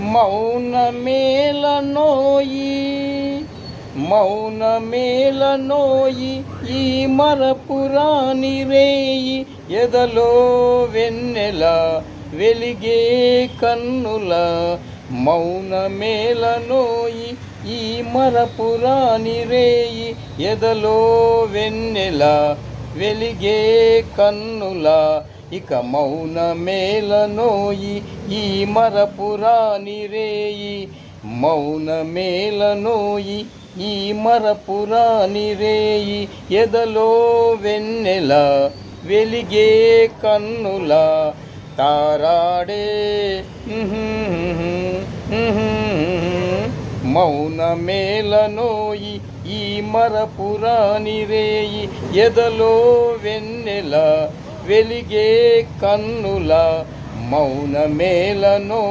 మౌనమేలనోయి మౌనమేలనోయి ఈ మరపురాని రేయి ఎదలో వెన్నెల వెలిగే కన్నుల మౌనమేలనోయి ఈ మరపురాని రేయి ఎదలో వెన్నెల వెలిగే కన్నుల ఇక మౌనమేలనోయి ఈ మరపురాని రేయి మౌనమేలనోయి ఈ మరపురాని రేయి ఎదలో వెన్నెల వెలిగే కన్నుల తారాడే మౌనమేలనోయి ఈ మరపురాని రేయి ఎదలో వెన్నెల వెలిగే కన్నుల మౌనమేలనో